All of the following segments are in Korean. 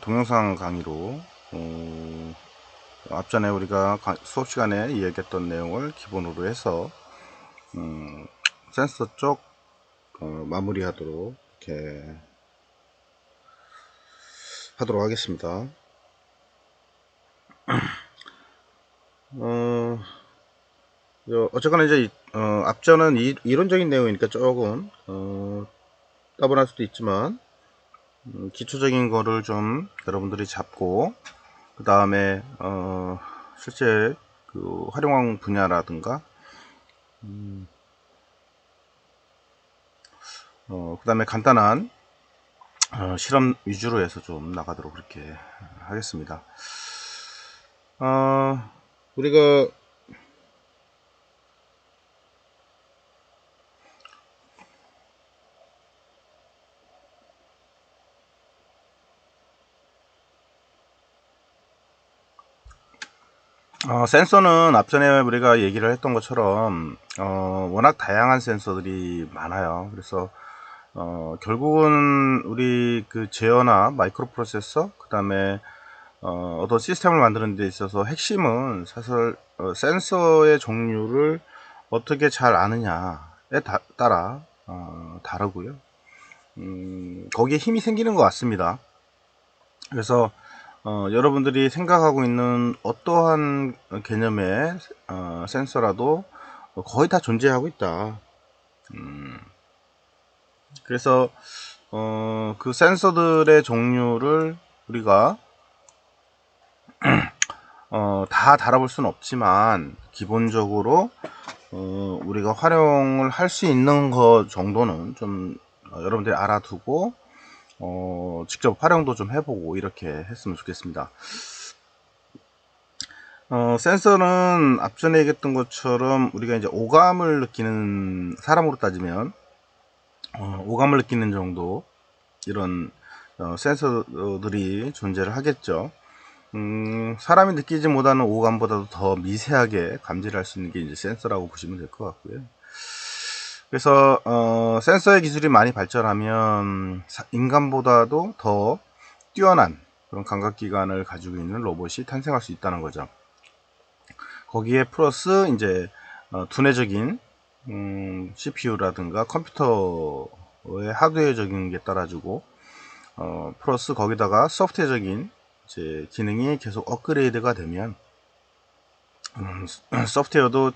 동영상 강의로 앞전에 우리가 수업 시간에 이야기했던 내용을 기본으로 해서 센서 쪽 마무리하도록 이렇게 하도록 하겠습니다. 어쨌거나 이제 앞전은 이론적인 내용이니까 조금 따분할 수도 있지만 기초적인 거를 좀 여러분들이 잡고 그 다음에 실제 그 활용 분야라든가 그 다음에 간단한 실험 위주로 해서 좀 나가도록 그렇게 하겠습니다. 우리가 센서는 앞전에 우리가 얘기를 했던 것처럼 워낙 다양한 센서들이 많아요. 그래서 결국은 우리 그 제어나 마이크로 프로세서 그 다음에 어떤 시스템을 만드는 데 있어서 핵심은 사실 센서의 종류를 어떻게 잘 아느냐에 따라 다르고요. 거기에 힘이 생기는 것 같습니다. 그래서 여러분들이 생각하고 있는 어떠한 개념의 센서라도 거의 다 존재하고 있다. 그래서 그 센서들의 종류를 우리가 다 달아볼 수는 없지만 기본적으로 우리가 활용을 할 수 있는 것 정도는 좀 여러분들이 알아두고 직접 활용도 좀 해보고 이렇게 했으면 좋겠습니다. 센서는 앞전에 얘기했던 것처럼 우리가 이제 오감을 느끼는, 사람으로 따지면 오감을 느끼는 정도 이런 센서들이 존재를 하겠죠. 사람이 느끼지 못하는 오감보다도 더 미세하게 감지를 할 수 있는 게 이제 센서라고 보시면 될 것 같고요. 그래서 센서의 기술이 많이 발전하면 인간보다도 더 뛰어난 그런 감각기관을 가지고 있는 로봇이 탄생할 수 있다는 거죠. 거기에 플러스 이제 두뇌적인 CPU라든가 컴퓨터의 하드웨어적인 게 따라주고 플러스 거기다가 소프트웨어적인 이제 기능이 계속 업그레이드가 되면 소프트웨어도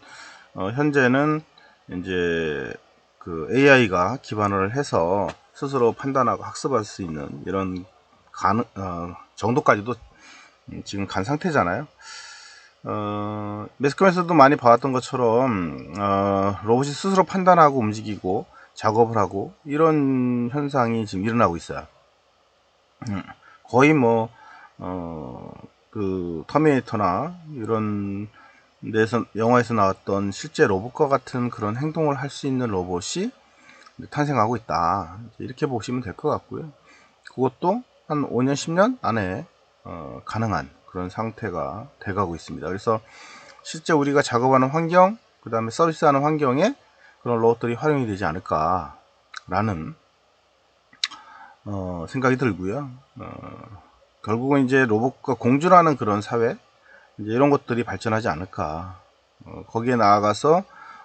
현재는 이제 그 AI가 기반을 해서 스스로 판단하고 학습할 수 있는 이런 정도까지도 지금 간 상태잖아요. 매스컴에서도 많이 봐왔던 것처럼 로봇이 스스로 판단하고 움직이고 작업을 하고 이런 현상이 지금 일어나고 있어요. 거의 뭐 그 터미네이터나 이런 데서 영화에서 나왔던 실제 로봇과 같은 그런 행동을 할 수 있는 로봇이 탄생하고 있다, 이렇게 보시면 될 것 같고요. 그것도 한 5년 10년 안에 가능한 그런 상태가 돼가고 있습니다. 그래서 실제 우리가 작업하는 환경, 그 다음에 서비스하는 환경에 그런 로봇들이 활용이 되지 않을까 라는 생각이 들고요. 결국은 이제 로봇과 공존하는 그런 사회, 이제 이런 것들이 발전하지 않을까. 거기에 나아가서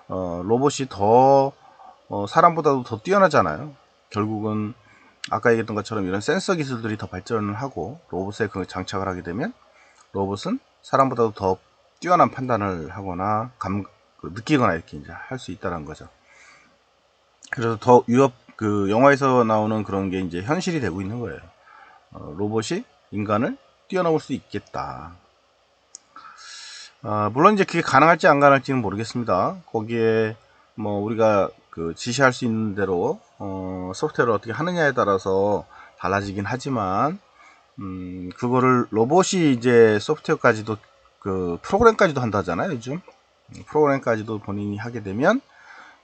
로봇이 더 사람보다도 더 뛰어나잖아요. 결국은 아까 얘기했던 것처럼 이런 센서 기술들이 더 발전을 하고 로봇에 그 장착을 하게 되면 로봇은 사람보다도 더 뛰어난 판단을 하거나 느끼거나 이렇게 이제 할 수 있다는 거죠. 그래서 더 그 영화에서 나오는 그런 게 이제 현실이 되고 있는 거예요. 로봇이 인간을 뛰어넘을 수 있겠다. 물론 이제 그게 가능할지 안 가능할지는 모르겠습니다. 거기에 뭐 우리가 그 지시할 수 있는 대로 소프트웨어를 어떻게 하느냐에 따라서 달라지긴 하지만 그거를 로봇이 이제 소프트웨어까지도 그 프로그램까지도 한다잖아요. 요즘 프로그램까지도 본인이 하게 되면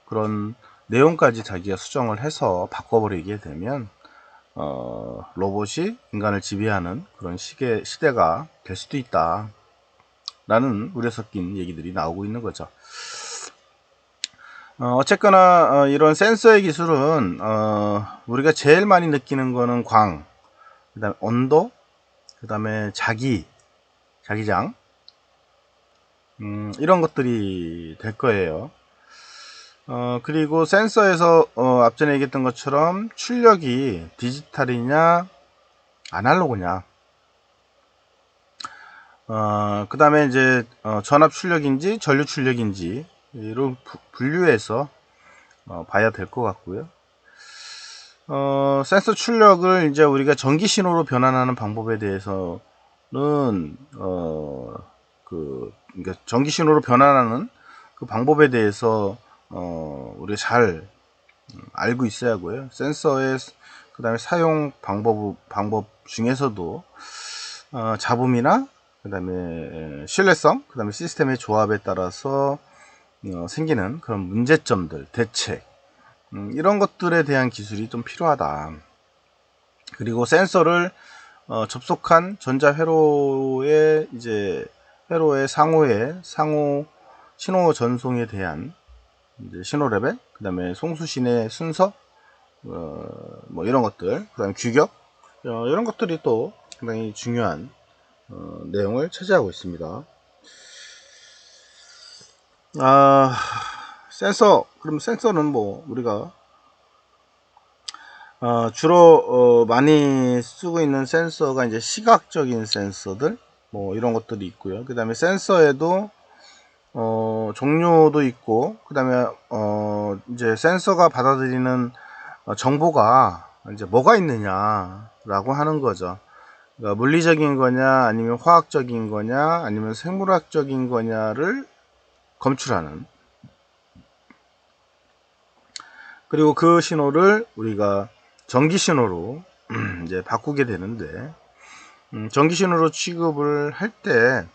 그런 내용까지 자기가 수정을 해서 바꿔버리게 되면 로봇이 인간을 지배하는 그런 시대가 될 수도 있다 라는 우려 섞인 얘기들이 나오고 있는 거죠. 어쨌거나 이런 센서의 기술은 우리가 제일 많이 느끼는 거는 광, 그 다음에 온도, 그 다음에 자기장, 이런 것들이 될 거예요. 그리고 센서에서 앞전에 얘기했던 것처럼 출력이 디지털이냐 아날로그냐, 그 다음에 이제 전압 출력인지 전류 출력인지 이런 분류해서 봐야 될 것 같고요. 센서 출력을 이제 우리가 전기 신호로 변환하는 방법에 대해서는 그러니까 전기 신호로 변환하는 그 방법에 대해서 우리가 잘 알고 있어야 하고요. 센서의 그 다음에 사용 방법 중에서도 잡음이나 그 다음에 신뢰성, 그 다음에 시스템의 조합에 따라서 생기는 그런 문제점들, 대책, 이런 것들에 대한 기술이 좀 필요하다. 그리고 센서를 접속한 전자 회로의 상호 신호 전송에 대한 이제 신호 레벨, 그 다음에 송수신의 순서, 뭐 이런 것들, 그 다음에 규격, 이런 것들이 또 상당히 중요한 내용을 차지하고 있습니다. 그럼 센서는 뭐 우리가 주로 많이 쓰고 있는 센서가 이제 시각적인 센서들, 뭐 이런 것들이 있고요. 그 다음에 센서에도 종류도 있고, 그 다음에 이제 센서가 받아들이는 정보가 이제 뭐가 있느냐라고 하는 거죠. 그러니까 물리적인 거냐, 아니면 화학적인 거냐, 아니면 생물학적인 거냐를 검출하는. 그리고 그 신호를 우리가 전기 신호로 이제 바꾸게 되는데, 전기 신호로 취급을 할 때,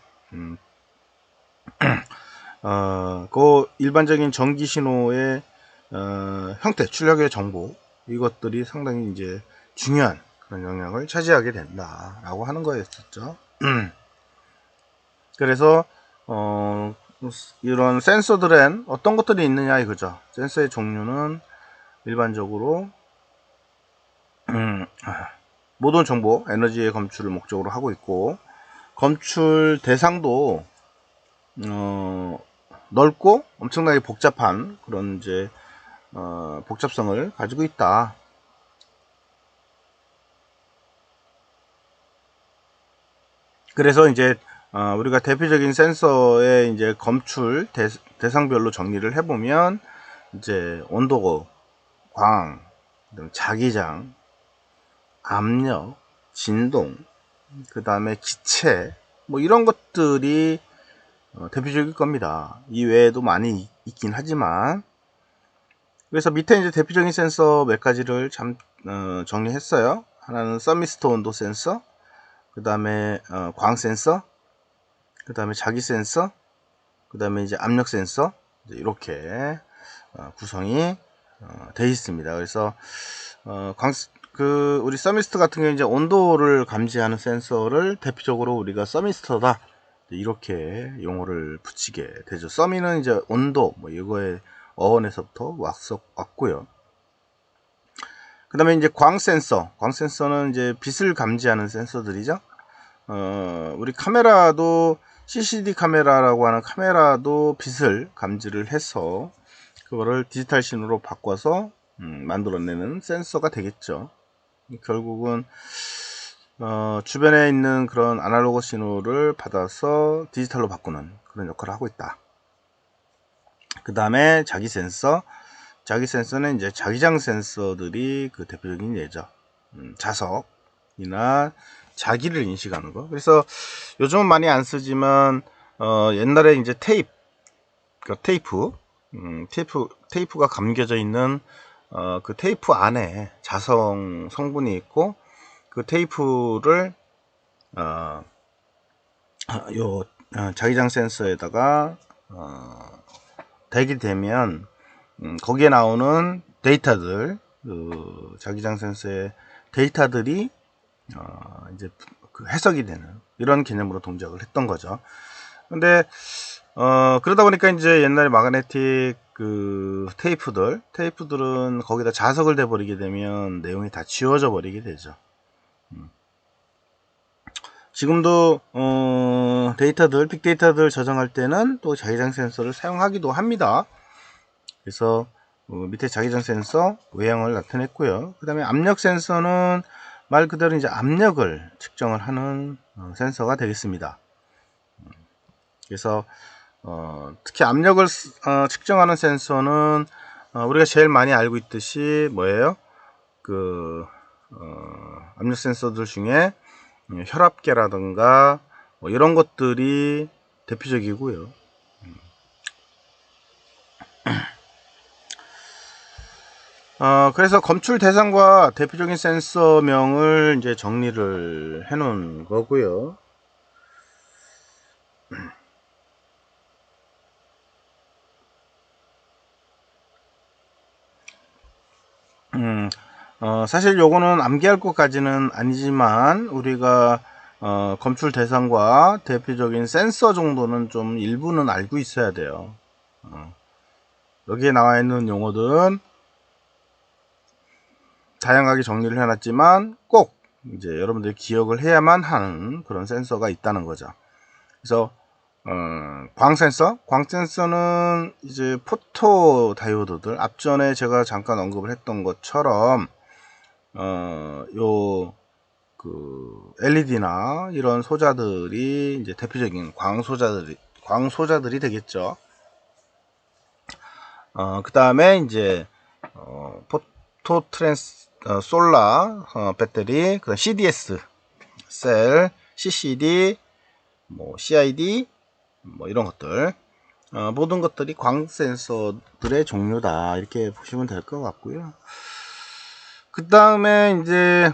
그 일반적인 전기 신호의 형태, 출력의 정보, 이것들이 상당히 이제 중요한 그런 영역을 차지하게 된다라고 하는 거였었죠. 그래서 이런 센서들엔 어떤 것들이 있느냐 이거죠. 센서의 종류는 일반적으로 모든 정보, 에너지의 검출을 목적으로 하고 있고, 검출 대상도 넓고 엄청나게 복잡한 그런 이제 복잡성을 가지고 있다. 그래서 이제 우리가 대표적인 센서의 이제 검출 대상별로 정리를 해보면, 이제 온도, 광, 자기장, 압력, 진동, 그 다음에 기체, 뭐 이런 것들이 대표적일 겁니다. 이 외에도 많이 있긴 하지만, 그래서 밑에 이제 대표적인 센서 몇 가지를 정리했어요. 하나는 서미스터 온도 센서, 그 다음에 광 센서, 그 다음에 자기 센서, 그 다음에 이제 압력 센서, 이렇게 구성이 되어 있습니다. 그래서 우리 서미스터 같은 경우 이제 온도를 감지하는 센서를 대표적으로 우리가 서미스터다, 이렇게 용어를 붙이게 되죠. 서미는 이제 온도, 뭐 이거의 어원에서부터 왔고요. 그 다음에 이제 광센서는 이제 빛을 감지하는 센서들이죠. 우리 카메라도 CCD 카메라라고 하는 카메라도 빛을 감지를 해서 그거를 디지털 신호로 바꿔서 만들어내는 센서가 되겠죠. 결국은 주변에 있는 그런 아날로그 신호를 받아서 디지털로 바꾸는 그런 역할을 하고 있다. 그 다음에 자기 센서는 이제 자기장 센서들이 그 대표적인 예죠. 자석이나 자기를 인식하는 거. 그래서 요즘은 많이 안 쓰지만 옛날에 이제 테이프가 감겨져 있는 그 테이프 안에 자성 성분이 있고, 그 테이프를 자기장 센서에다가 대게 되면 거기에 나오는 데이터들, 그 자기장 센서의 데이터들이 이제 그 해석이 되는 이런 개념으로 동작을 했던 거죠. 근데 그러다 보니까 이제 옛날에 마그네틱 그 테이프들은 거기다 자석을 대버리게 되면 내용이 다 지워져 버리게 되죠. 지금도 데이터들, 빅데이터들 저장할 때는 또 자기장 센서를 사용하기도 합니다. 그래서 밑에 자기장 센서 외형을 나타냈고요. 그 다음에 압력 센서는 말 그대로 이제 압력을 측정을 하는 센서가 되겠습니다. 그래서 특히 압력을 측정하는 센서는 우리가 제일 많이 알고 있듯이 뭐예요? 압력 센서들 중에 혈압계라든가 뭐 이런 것들이 대표적이고요. 그래서 검출 대상과 대표적인 센서명을 이제 정리를 해 놓은 거고요. 사실 요거는 암기할 것까지는 아니지만 우리가 검출 대상과 대표적인 센서 정도는 좀 일부는 알고 있어야 돼요. 여기에 나와 있는 용어들은 다양하게 정리를 해놨지만 꼭 이제 여러분들이 기억을 해야만 하는 그런 센서가 있다는 거죠. 그래서 광센서는 이제 포토 다이오드들, 앞전에 제가 잠깐 언급을 했던 것처럼 LED나 이런 소자들이 이제 대표적인 광소자들이 되겠죠. 그 다음에 이제 포토 솔라 배터리, 그다음 CDS 셀, CCD, 뭐 CID, 뭐 이런 것들, 모든 것들이 광 센서들의 종류다, 이렇게 보시면 될 것 같고요. 그 다음에 이제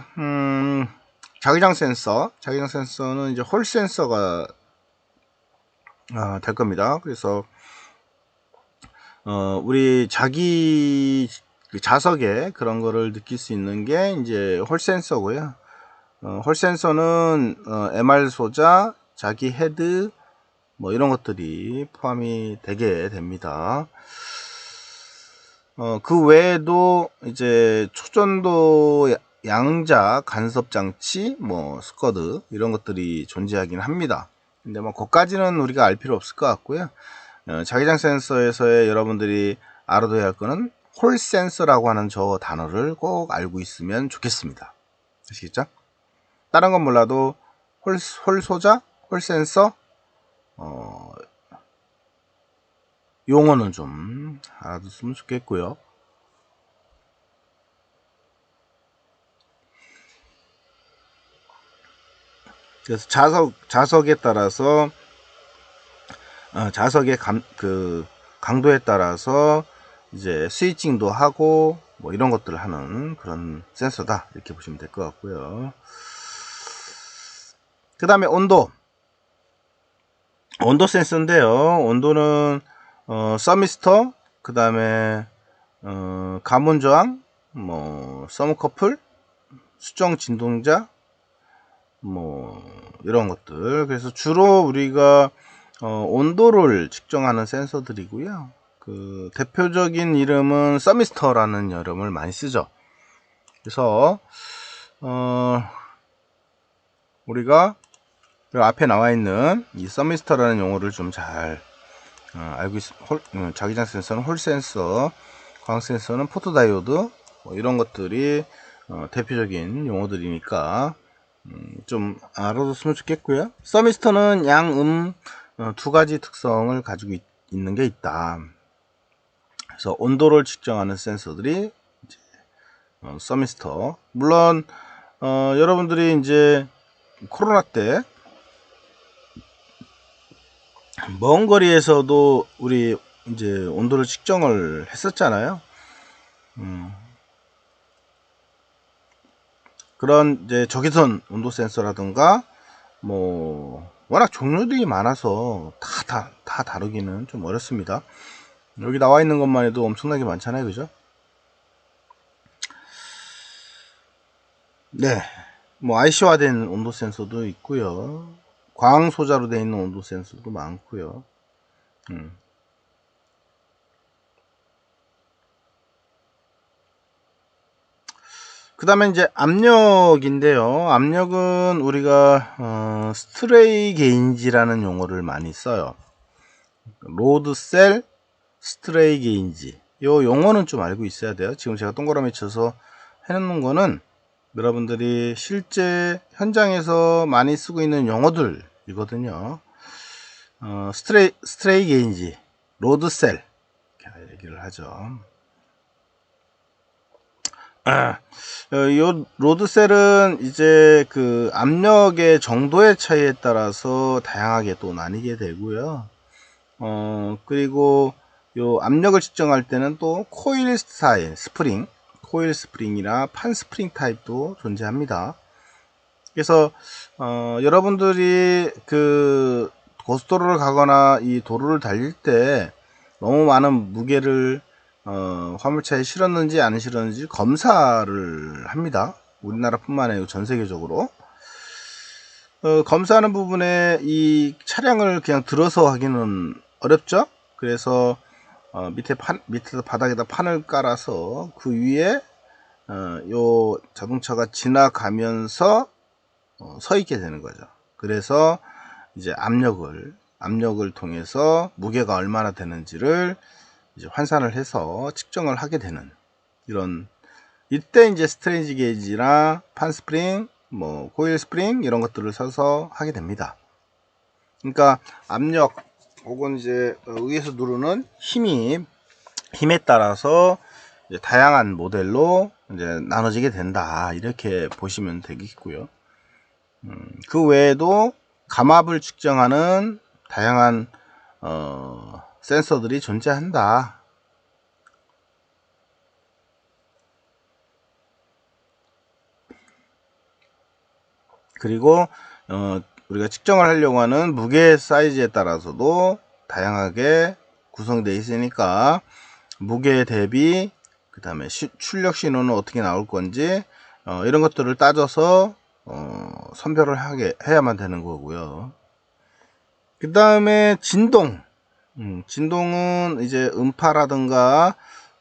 자기장 센서는 이제 홀 센서가 될 겁니다. 그래서 우리 자기 자석에 그런 거를 느낄 수 있는 게 이제 홀 센서고요. 홀 센서는 MR 소자, 자기 헤드, 뭐 이런 것들이 포함이 되게 됩니다. 그 외에도 이제 초전도 양자 간섭 장치, 뭐 스쿼드 이런 것들이 존재하긴 합니다. 근데 뭐 그것까지는 우리가 알 필요 없을 것 같고요. 자기장 센서에서의 여러분들이 알아둬야 할 거는 홀 센서라고 하는 저 단어를 꼭 알고 있으면 좋겠습니다. 아시겠죠? 다른 건 몰라도 홀 소자, 홀 센서 용어는 좀 알아뒀으면 좋겠고요. 그래서 자석에 따라서 자석의 강도에 따라서 이제 스위칭도 하고 뭐 이런 것들을 하는 그런 센서다, 이렇게 보시면 될 것 같고요. 그 다음에 온도 센서인데요. 온도는 서미스터, 그 다음에 가문 저항, 뭐 서머커플, 수정 진동자, 뭐 이런 것들. 그래서 주로 우리가 온도를 측정하는 센서들이고요. 그 대표적인 이름은 서미스터라는 이름을 많이 쓰죠. 그래서 우리가 앞에 나와 있는 이 서미스터라는 용어를 좀 잘 알고 자기장 센서는 홀 센서, 광 센서는 포토 다이오드, 뭐 이런 것들이 대표적인 용어들이니까 좀 알아뒀으면 좋겠고요. 서미스터는 양음 두 가지 특성을 가지고 있는 게 있다. 그래서 온도를 측정하는 센서들이 이제 서미스터. 물론 여러분들이 이제 코로나 때 먼 거리에서도 우리 이제 온도를 측정을 했었잖아요. 그런 이제 적외선 온도 센서라든가 뭐 워낙 종류들이 많아서 다 다루기는 좀 어렵습니다. 여기 나와 있는 것만 해도 엄청나게 많잖아요, 그죠? 네, 뭐 IC화된 온도 센서도 있고요, 광 소자로 되어 있는 온도 센서도 많고요. 그 다음에 이제 압력인데요. 압력은 우리가 스트레이 게인지라는 용어를 많이 써요. 로드셀 스트레이 게인지, 요 용어는 좀 알고 있어야 돼요. 지금 제가 동그라미 쳐서 해놓는 거는 여러분들이 실제 현장에서 많이 쓰고 있는 용어들이거든요. 스트레이 게인지, 로드셀 이렇게 얘기를 하죠. 요 로드셀은 이제 그 압력의 정도의 차이에 따라서 다양하게 또 나뉘게 되고요. 그리고 요 압력을 측정할 때는 또 코일 스타일 스프링, 코일 스프링이나 판 스프링 타입도 존재합니다. 그래서 여러분들이 그 고속도로를 가거나 이 도로를 달릴 때 너무 많은 무게를 화물차에 실었는지 안 실었는지 검사를 합니다. 우리나라뿐만 아니라 전 세계적으로. 검사하는 부분에 이 차량을 그냥 들어서 하기는 어렵죠. 그래서 밑에 바닥에다 판을 깔아서 그 위에 요 자동차가 지나가면서 서 있게 되는 거죠. 그래서 이제 압력을 통해서 무게가 얼마나 되는지를 이제 환산을 해서 측정을 하게 되는 이런, 이때 이제 스트레인지 게이지나 판 스프링, 뭐 코일 스프링 이런 것들을 써서 하게 됩니다. 그러니까 압력 혹은 이제 위에서 누르는 힘에 따라서 이제 다양한 모델로 이제 나눠지게 된다, 이렇게 보시면 되겠고요. 그 외에도 감압을 측정하는 다양한 센서들이 존재한다. 그리고 우리가 측정을 하려고 하는 무게 사이즈에 따라서도 다양하게 구성되어 있으니까 무게 대비, 그 다음에 출력 신호는 어떻게 나올 건지 이런 것들을 따져서 선별을 해야만 되는 거고요. 그 다음에 진동은 이제 음파라든가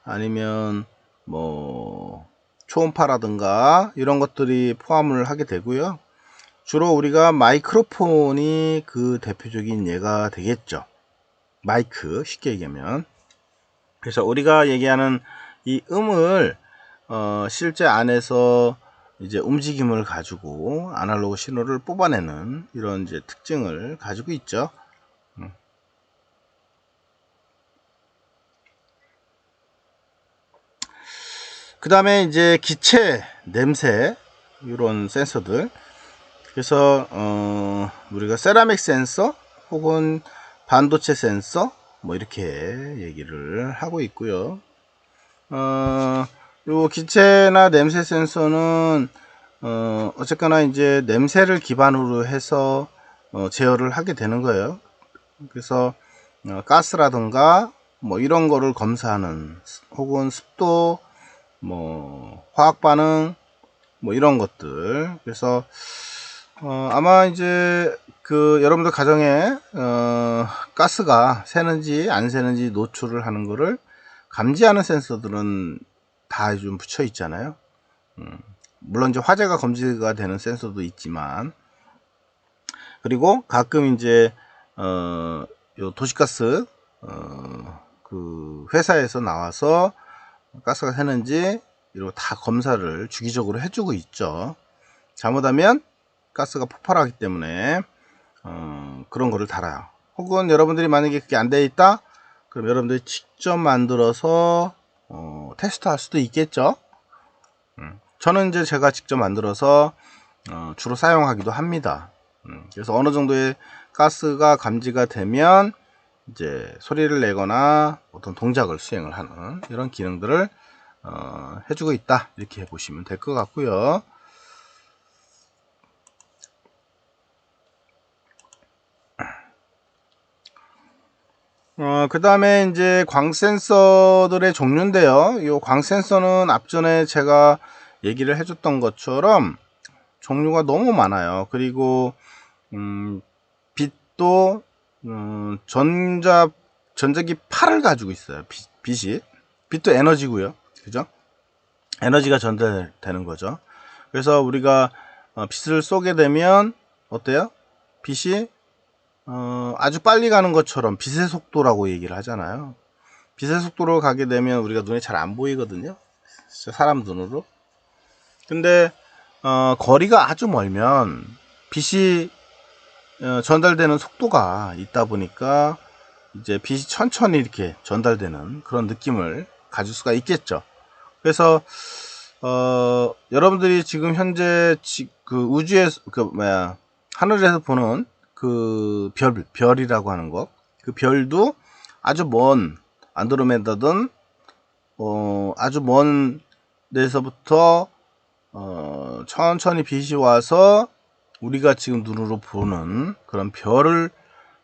아니면 뭐 초음파라든가 이런 것들이 포함을 하게 되고요. 주로 우리가 마이크로폰이 그 대표적인 예가 되겠죠. 마이크, 쉽게 얘기하면. 그래서 우리가 얘기하는 이 음을 실제 안에서 이제 움직임을 가지고 아날로그 신호를 뽑아내는 이런 이제 특징을 가지고 있죠. 그 다음에 이제 기체, 냄새 이런 센서들. 그래서 우리가 세라믹 센서 혹은 반도체 센서 뭐 이렇게 얘기를 하고 있고요. 요 기체나 냄새 센서는 어쨌거나 이제 냄새를 기반으로 해서 제어를 하게 되는 거예요. 그래서 가스라든가 뭐 이런 거를 검사하는, 혹은 습도, 뭐 화학 반응, 뭐 이런 것들. 그래서 아마 이제 그 여러분들 가정에 가스가 새는지 안 새는지 노출을 하는 거를 감지하는 센서들은 다 좀 붙여 있잖아요. 물론 이제 화재가 검지가 되는 센서도 있지만, 그리고 가끔 이제 요 도시가스 그 회사에서 나와서 가스가 새는지 이런 다 검사를 주기적으로 해주고 있죠. 잘못하면 가스가 폭발하기 때문에 그런 거를 달아요. 혹은 여러분들이 만약에 그게 안 돼 있다, 그럼 여러분들이 직접 만들어서 테스트할 수도 있겠죠. 저는 이제 제가 직접 만들어서 주로 사용하기도 합니다. 그래서 어느 정도의 가스가 감지가 되면 이제 소리를 내거나 어떤 동작을 수행을 하는 이런 기능들을 해주고 있다, 이렇게 보시면 될 것 같고요. 그 다음에 이제 광센서들의 종류인데요. 이 광센서는 앞전에 제가 얘기를 해줬던 것처럼 종류가 너무 많아요. 그리고 빛도 전자기 팔을 가지고 있어요. 빛도 에너지고요. 그죠? 에너지가 전달되는 거죠. 그래서 우리가 빛을 쏘게 되면 어때요? 빛이 아주 빨리 가는 것처럼 빛의 속도라고 얘기를 하잖아요. 빛의 속도로 가게 되면 우리가 눈에 잘 안 보이거든요. 사람 눈으로. 근데 거리가 아주 멀면 빛이 전달되는 속도가 있다 보니까 이제 빛이 천천히 이렇게 전달되는 그런 느낌을 가질 수가 있겠죠. 그래서 여러분들이 지금 현재 그 우주에서 하늘에서 보는 그 별이라고 하는 것, 그 별도 아주 먼 안드로메다든 아주 먼 데서부터 천천히 빛이 와서 우리가 지금 눈으로 보는 그런 별을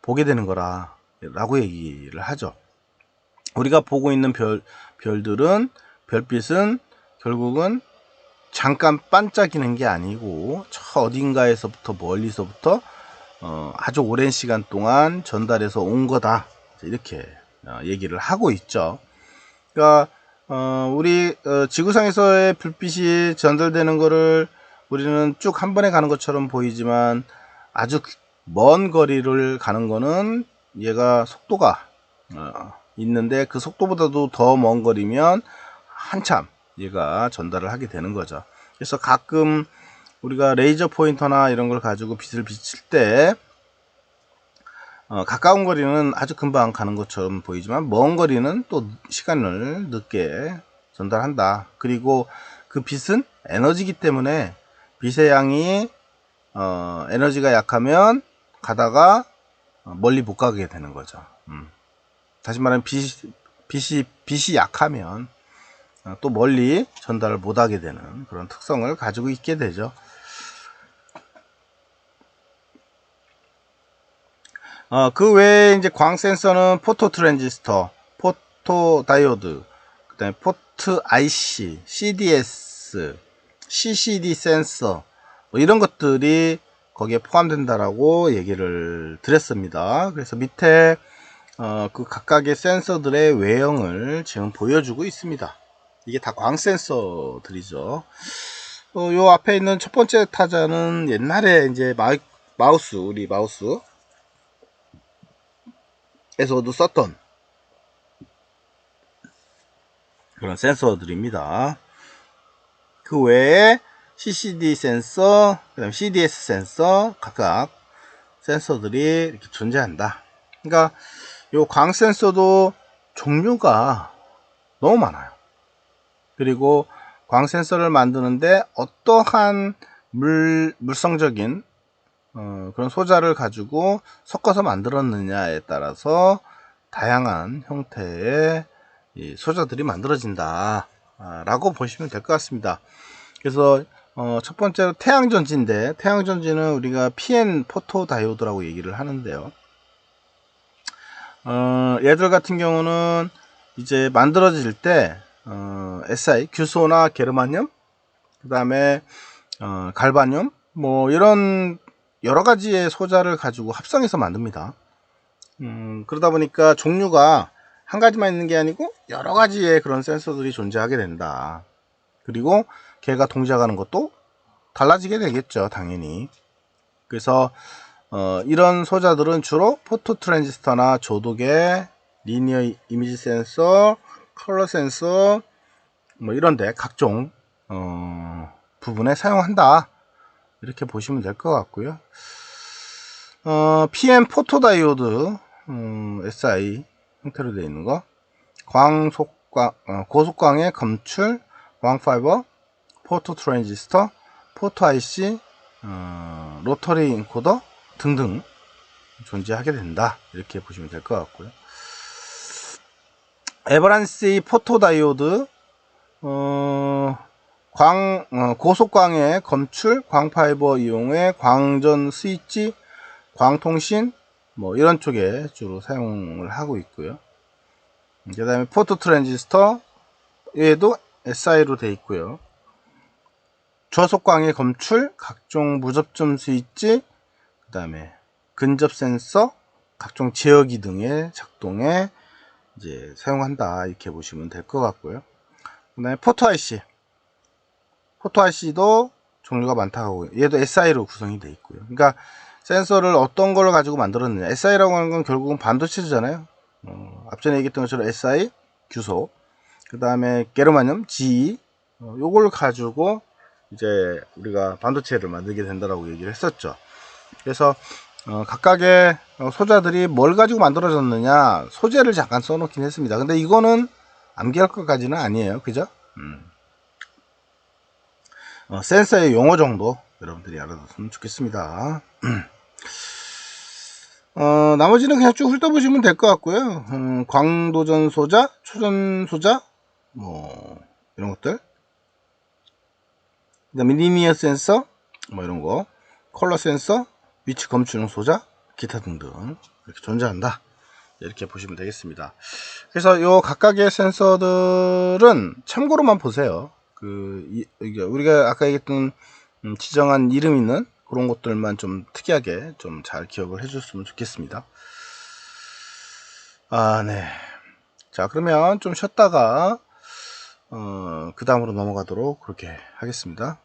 보게 되는 거라고 얘기를 하죠. 우리가 보고 있는 별들은 별빛은 결국은 잠깐 반짝이는 게 아니고 저 어딘가에서부터 멀리서부터 아주 오랜 시간 동안 전달해서 온 거다, 이렇게 얘기를 하고 있죠. 그러니까 우리 지구상에서의 불빛이 전달되는 거를 우리는 쭉 한 번에 가는 것처럼 보이지만 아주 먼 거리를 가는 거는 얘가 속도가 있는데 그 속도보다도 더 먼 거리면 한참 얘가 전달을 하게 되는 거죠. 그래서 가끔 우리가 레이저 포인터나 이런 걸 가지고 빛을 비칠 때 가까운 거리는 아주 금방 가는 것처럼 보이지만 먼 거리는 또 시간을 늦게 전달한다. 그리고 그 빛은 에너지이기 때문에 빛의 양이 에너지가 약하면 가다가 멀리 못 가게 되는 거죠. 다시 말하면 빛이 약하면 또 멀리 전달을 못하게 되는 그런 특성을 가지고 있게 되죠. 그 외에 이제 광 센서는 포토 트랜지스터, 포토 다이오드, 그다음에 포트 IC, CDS, CCD 센서 뭐 이런 것들이 거기에 포함된다라고 얘기를 드렸습니다. 그래서 밑에 그 각각의 센서들의 외형을 지금 보여주고 있습니다. 이게 다 광 센서들이죠. 요 앞에 있는 첫 번째 타자는 옛날에 이제 우리 마우스에서도 썼던 그런 센서들입니다. 그 외에 CCD 센서, 그다음 CDS 센서, 각각 센서들이 이렇게 존재한다. 그러니까 요 광 센서도 종류가 너무 많아요. 그리고 광 센서를 만드는데 어떠한 물성적인 그런 소자를 가지고 섞어서 만들었느냐에 따라서 다양한 형태의 소자들이 만들어진다 라고 보시면 될 것 같습니다. 그래서 첫 번째로 태양전지인데, 태양전지는 우리가 PN 포토 다이오드라고 얘기를 하는데요. 얘들 같은 경우는 이제 만들어질 때 SI, 규소나 게르마늄, 그 다음에 갈바늄, 뭐 이런 여러 가지의 소자를 가지고 합성해서 만듭니다. 그러다 보니까 종류가 한 가지만 있는 게 아니고 여러 가지의 그런 센서들이 존재하게 된다. 그리고 걔가 동작하는 것도 달라지게 되겠죠, 당연히. 그래서 이런 소자들은 주로 포토 트랜지스터나 조독의 리니어 이미지 센서, 컬러 센서 뭐 이런데 각종 부분에 사용한다, 이렇게 보시면 될 것 같고요. PM 포토다이오드 SI 형태로 되어 있는 거, 고속광의 검출, 광파이버, 포토 트랜지스터, 포토 IC, 로터리 인코더 등등 존재하게 된다, 이렇게 보시면 될 것 같고요. 에버란시 포토다이오드 고속광의 검출, 광파이버 이용의 광전 스위치, 광통신 뭐 이런 쪽에 주로 사용을 하고 있고요. 그 다음에 포토 트랜지스터 얘도 SI로 되어 있고요. 저속광의 검출, 각종 무접점 스위치, 그 다음에 근접 센서, 각종 제어기 등의 작동에 이제 사용한다, 이렇게 보시면 될 것 같고요. 그 다음에 포토 IC, 포토 IC도 종류가 많다고 하고요. 얘도 SI로 구성이 되어 있고요. 그러니까 센서를 어떤 걸 가지고 만들었느냐. SI라고 하는 건 결국은 반도체잖아요. 앞전에 얘기했던 것처럼 SI, 규소, 그 다음에 게르마늄, GE, 요걸 가지고 이제 우리가 반도체를 만들게 된다라고 얘기를 했었죠. 그래서 각각의 소자들이 뭘 가지고 만들어졌느냐, 소재를 잠깐 써놓긴 했습니다. 근데 이거는 암기할 것까지는 아니에요. 그죠? 센서의 용어 정도 여러분들이 알아뒀으면 좋겠습니다. 나머지는 그냥 쭉 훑어보시면 될 것 같고요. 광도전 소자, 초전 소자, 뭐 이런 것들, 그다음에 리니어 센서, 뭐 이런 거, 컬러 센서, 위치 검출용 소자, 기타 등등 이렇게 존재한다. 이렇게 보시면 되겠습니다. 그래서 요 각각의 센서들은 참고로만 보세요. 이게 우리가 아까 얘기했던 지정한 이름 있는 그런 것들만 좀 특이하게 좀 잘 기억을 해줬으면 좋겠습니다. 네. 자, 그러면 좀 쉬었다가 그 다음으로 넘어가도록 그렇게 하겠습니다.